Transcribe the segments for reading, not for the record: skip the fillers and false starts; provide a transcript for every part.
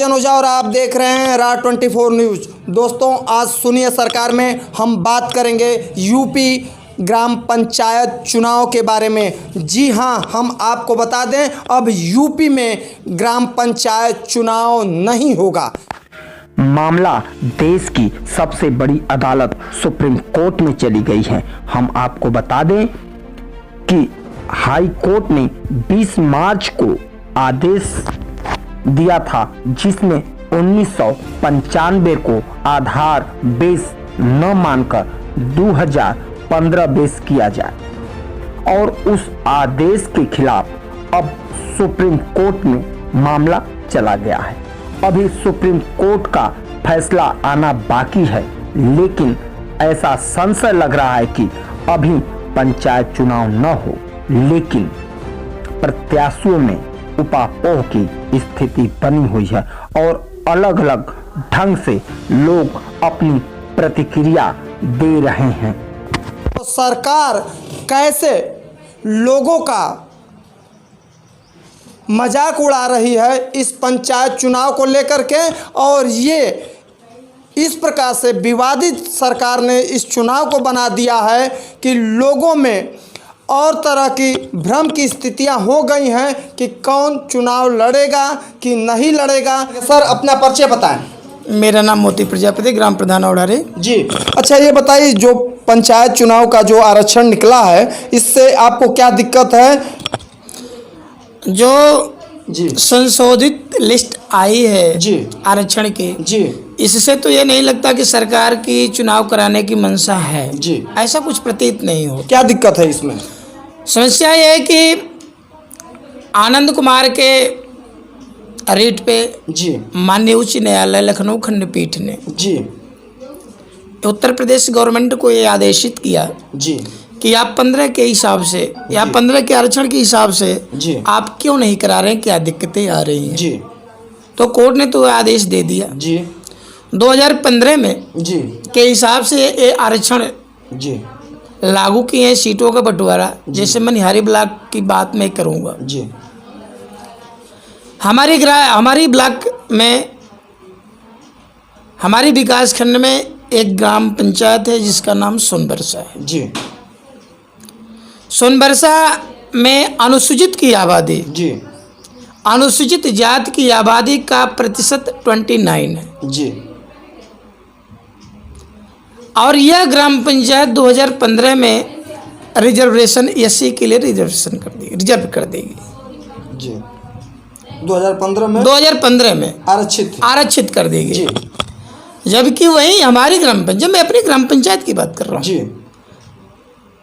राजन ओझा और आप देख रहे हैं राज 24 न्यूज़। दोस्तों, आज सुनिए सरकार में हम बात करेंगे यूपी ग्राम पंचायत चुनाव के बारे में। जी हां, हम आपको बता दें अब यूपी में ग्राम पंचायत चुनाव नहीं होगा। मामला देश की सबसे बड़ी अदालत सुप्रीम कोर्ट में चली गई है। हम आपको बता दें कि हाई कोर्ट ने 20 मार्च को आदेश दिया था जिसमें 1995 को आधार बेस न मानकर 2015 बेस किया जाए और उस आदेश के खिलाफ अब सुप्रीम कोर्ट में मामला चला गया है। अभी सुप्रीम कोर्ट का फैसला आना बाकी है, लेकिन ऐसा संशय लग रहा है कि अभी पंचायत चुनाव न हो, लेकिन प्रत्याशियों में उपापोह की स्थिति बनी हुई है और अलग अलग ढंग से लोग अपनी प्रतिक्रिया दे रहे हैं। तो सरकार कैसे लोगों का मजाक उड़ा रही है इस पंचायत चुनाव को लेकर के, और ये इस प्रकार से विवादित सरकार ने इस चुनाव को बना दिया है कि लोगों में और तरह की भ्रम की स्थितियां हो गई हैं कि कौन चुनाव लड़ेगा कि नहीं लड़ेगा। सर, अपना परिचय बताएं। मेरा नाम मोती प्रजापति, ग्राम प्रधान औड़ारे। जी, अच्छा ये बताइए, जो पंचायत चुनाव का जो आरक्षण निकला है इससे आपको क्या दिक्कत है? जो जी संशोधित लिस्ट आई है जी आरक्षण की, जी इससे तो ये नहीं लगता कि सरकार की चुनाव कराने की मंशा है। जी, ऐसा कुछ प्रतीत नहीं हो। क्या दिक्कत है इसमें? समस्या ये है कि आनंद कुमार के रेट पे जी माननीय उच्च न्यायालय लखनऊ खंडपीठ ने जी उत्तर प्रदेश गवर्नमेंट को ये आदेशित किया जी कि आप 15 के हिसाब से या 15 के आरक्षण के हिसाब से जी आप क्यों नहीं करा रहे हैं, क्या दिक्कतें आ रही हैं। जी तो कोर्ट ने तो आदेश दे दिया। जी 2015 में जी के हिसाब से ये आरक्षण जी लागू किए हैं सीटों का बंटवारा। जैसे मैं निहारी ब्लॉक की बात मैं करूँगा, जी हमारी ब्लॉक में, हमारी विकास खंड में एक ग्राम पंचायत है जिसका नाम सोनबरसा है। जी सोनबरसा में अनुसूचित की आबादी, जी अनुसूचित जाति की आबादी का प्रतिशत 29 है जी और यह ग्राम पंचायत 2015 में रिजर्वेशन एससी के लिए रिजर्व कर देगी। जी 2015 में आरक्षित कर देगी। जी जबकि वही हमारी ग्राम पंचायत, मैं अपनी ग्राम पंचायत की बात कर रहा हूँ, जी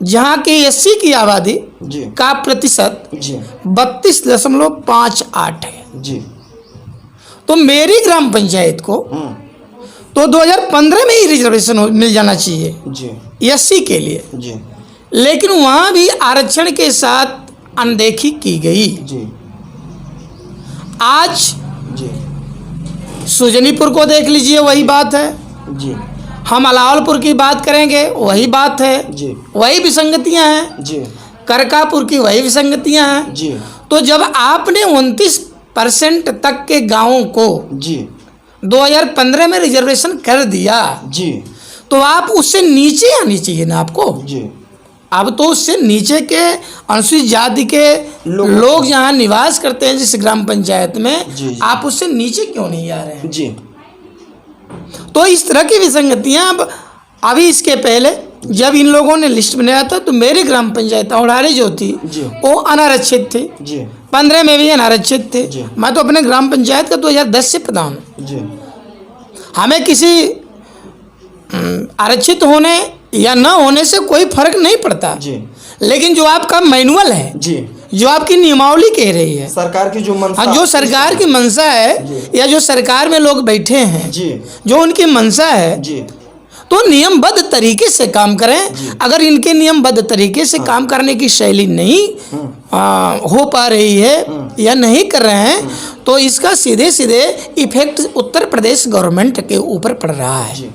जहाँ की एससी की आबादी जी का प्रतिशत जी 32.58 है। जी तो मेरी ग्राम पंचायत को तो 2015 में ही रिजर्वेशन मिल जाना चाहिए जी एससी के लिए, जी लेकिन वहाँ भी आरक्षण के साथ अनदेखी की गई। जी आज जी सुजनीपुर को देख लीजिए, वही बात है। जी हम अलावलपुर की बात करेंगे, वही बात है, जी वही विसंगतियाँ हैं। जी करकापुर की वही विसंगतियाँ हैं। जी तो जब आपने 29% तक के गांवों को जी 2015 में रिजर्वेशन कर दिया, जी तो आप उससे नीचे आनी चाहिए ना आपको। जी अब तो उससे नीचे के अनुसूचित जाति के लोग जहाँ निवास करते हैं जिस ग्राम पंचायत में, जी। आप उससे नीचे क्यों नहीं आ रहे हैं? जी तो इस तरह की विसंगतियाँ अब अभी इसके पहले जब इन लोगों ने लिस्ट बनाया था तो मेरी ग्राम पंचायत औड़ारी जो थी जी। वो अनारक्षित थी। जी 15 में भी अनारक्षित थे। जी। मैं तो अपने ग्राम पंचायत का 2010 से प्रधान हूँ। जी हमें किसी आरक्षित होने या न होने से कोई फर्क नहीं पड़ता। जी लेकिन जो आपका मैनुअल है, जी जो आपकी नियमावली कह रही है, सरकार की जो मंशा, हाँ, जो सरकार की मंशा है या जो सरकार में लोग बैठे हैं, जी जो उनकी मंशा है, जी तो नियमबद्ध तरीके से काम करें। अगर इनके नियमबद्ध तरीके से काम करने की शैली नहीं हो पा रही है या नहीं कर रहे हैं, तो इसका सीधे सीधे इफेक्ट उत्तर प्रदेश गवर्नमेंट के ऊपर पड़ रहा है।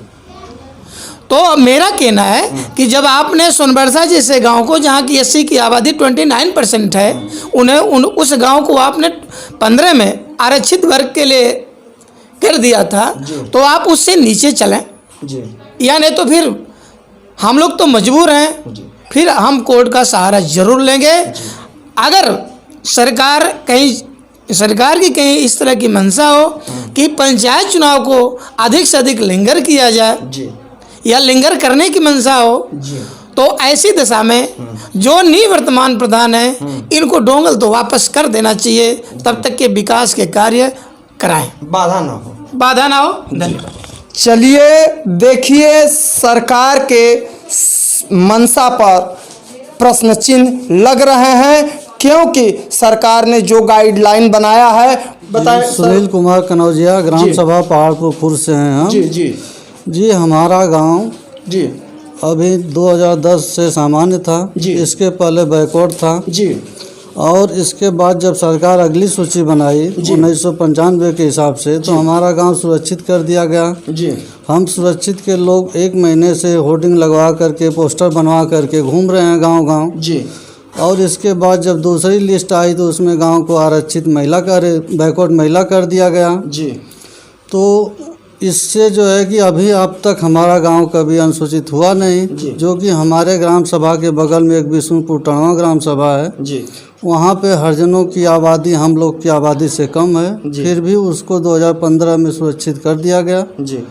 तो मेरा कहना है कि जब आपने सोनबरसा जैसे गांव को, जहां की एससी की आबादी 29% है, उस गांव को आपने 15 में आरक्षित वर्ग के लिए कर दिया था, तो आप उससे नीचे चलें, जी या नहीं तो फिर हम लोग तो मजबूर हैं, फिर हम कोर्ट का सहारा जरूर लेंगे। अगर सरकार की कहीं इस तरह की मंशा हो कि पंचायत चुनाव को अधिक से अधिक लिंगर किया जाए जी या लिंगर करने की मंशा हो, जी तो ऐसी दशा में जो निवर्तमान प्रधान है इनको डोंगल तो वापस कर देना चाहिए, तब तक के विकास के कार्य कराएं, बाधा ना हो। बाधा ना हो। धन्यवाद। चलिए देखिए, सरकार के मंशा पर प्रश्न चिन्ह लग रहे हैं, क्योंकि सरकार ने जो गाइडलाइन बनाया है, बताएं सुनील कुमार कनौजिया, ग्राम जी। सभा पहाड़पुर खुर्द से हैं हम। जी जी जी, हमारा गांव जी अभी 2010 से सामान्य था, जी। इसके पहले बैकवर्ड था, जी और इसके बाद जब सरकार अगली सूची बनाई 1995 के हिसाब से, तो हमारा गांव सुरक्षित कर दिया गया। जी हम सुरक्षित के लोग 1 महीने से होर्डिंग लगवा करके, पोस्टर बनवा करके घूम रहे हैं गांव-गांव। जी और इसके बाद जब दूसरी लिस्ट आई तो उसमें गांव को आरक्षित महिला बैकवर्ड महिला कर दिया गया। जी तो इससे जो है कि अभी अब तक हमारा गांव कभी अनुसूचित हुआ नहीं, जो कि हमारे ग्राम सभा के बगल में एक विष्णुपुर टणवा ग्राम सभा है, जी वहाँ पे हरिजनों की आबादी हम लोग की आबादी से कम है, फिर भी उसको 2015 में सुरक्षित कर दिया गया। जी।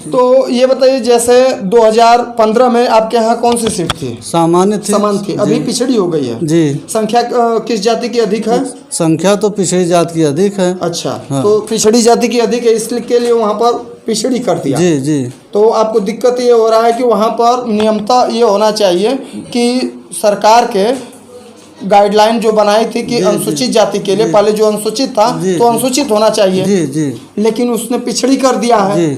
तो ये बताइए, जैसे 2015 में आपके यहाँ कौन सी सीट थी? सामान्य थी। समान थी, अभी पिछड़ी हो गई है। जी। संख्या किस जाति की अधिक है? संख्या तो पिछड़ी जाति की अधिक है। अच्छा, तो पिछड़ी जाति की अधिक है, इसके लिए वहाँ पर पिछड़ी कर दिया। जी जी। तो आपको दिक्कत ये हो रहा है कि वहाँ पर नियमता ये होना चाहिए कि सरकार के गाइडलाइन जो बनाई थी कि अनुसूचित जाति के लिए, पहले जो अनुसूचित था तो अनुसूचित होना चाहिए। जी जी। लेकिन उसने पिछड़ी कर दिया है। जी।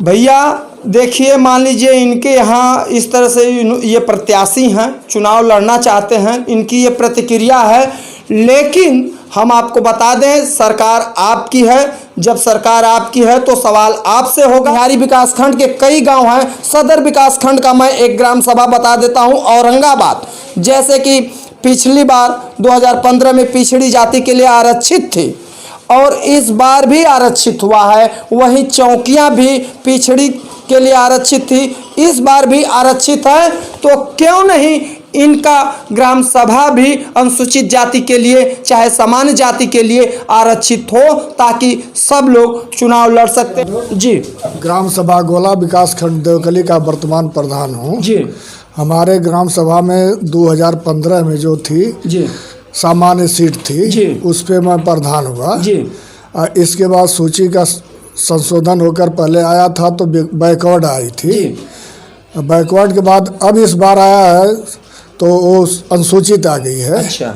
भैया देखिए, मान लीजिए इनके यहाँ इस तरह से ये प्रत्याशी हैं, चुनाव लड़ना चाहते हैं, इनकी ये प्रतिक्रिया है, लेकिन हम आपको बता दें सरकार आपकी है। जब सरकार आपकी है तो सवाल आपसे होगा। बिहारी विकास खंड के कई गांव हैं, सदर विकास खंड का मैं एक ग्राम सभा बता देता हूं, औरंगाबाद, जैसे कि पिछली बार 2015 में पिछड़ी जाति के लिए आरक्षित थी और इस बार भी आरक्षित हुआ है। वहीं चौकियां भी पिछड़ी के लिए आरक्षित थी, इस बार भी आरक्षित है। तो क्यों नहीं इनका ग्राम सभा भी अनुसूचित जाति के लिए, चाहे सामान्य जाति के लिए आरक्षित हो, ताकि सब लोग चुनाव लड़ सकते हैं। जी। ग्राम सभा गोला विकास खंड देवकली का वर्तमान प्रधान हूँ। जी। हमारे ग्राम सभा में 2015 में जो थी जी सामान्य सीट थी जी, उस पे मैं प्रधान हुआ जी। इसके बाद सूची का संशोधन होकर पहले आया था तो बैकवर्ड आई थी जी। बैकवर्ड के बाद अब इस बार आया है तो वो अनुसूचित आ गई है। अच्छा।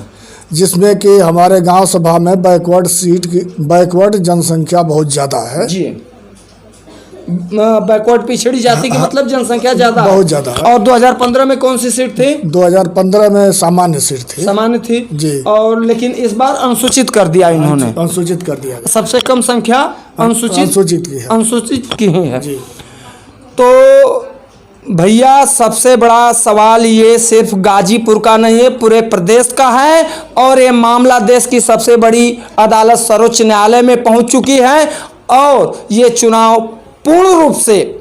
जिसमें कि हमारे गांव सभा में बैकवर्ड सीट की बैकवर्ड जनसंख्या बहुत ज़्यादा है। जी। बैकवर्ड पिछड़ी जाति की मतलब जनसंख्या ज्यादा, बहुत ज़्यादा है। और 2015 में कौन सी सीट थी? 2015 में सामान्य सीट थी। सामान्य थी जी। और लेकिन इस बार अनुसूचित कर दिया इन्होंने। अनुसूचित कर दिया गया। सबसे कम संख्या अनुसूचित की है। अनुसूचित की ही है। जी। तो भैया सबसे बड़ा सवाल ये सिर्फ गाजीपुर का नहीं है, पूरे प्रदेश का है, और ये मामला देश की सबसे बड़ी अदालत सर्वोच्च न्यायालय में पहुंच चुकी है और ये चुनाव पूर्ण रूप से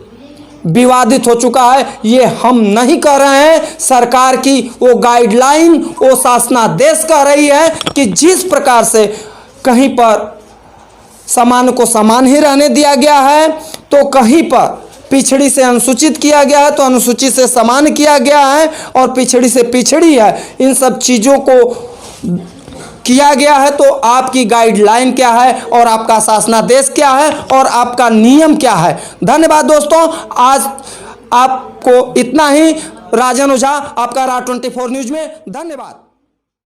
विवादित हो चुका है। ये हम नहीं कह रहे हैं, सरकार की वो गाइडलाइन, वो शासनादेश कह रही है कि जिस प्रकार से कहीं पर समान को समान ही रहने दिया गया है, तो कहीं पर पिछड़ी से अनुसूचित किया गया है तो अनुसूचित से समान किया गया है, और पिछड़ी से पिछड़ी है, इन सब चीज़ों को किया गया है। तो आपकी गाइडलाइन क्या है और आपका शासनादेश क्या है और आपका नियम क्या है? धन्यवाद दोस्तों, आज आपको इतना ही। राजन ओझा, आपका Ra24 न्यूज़ में धन्यवाद।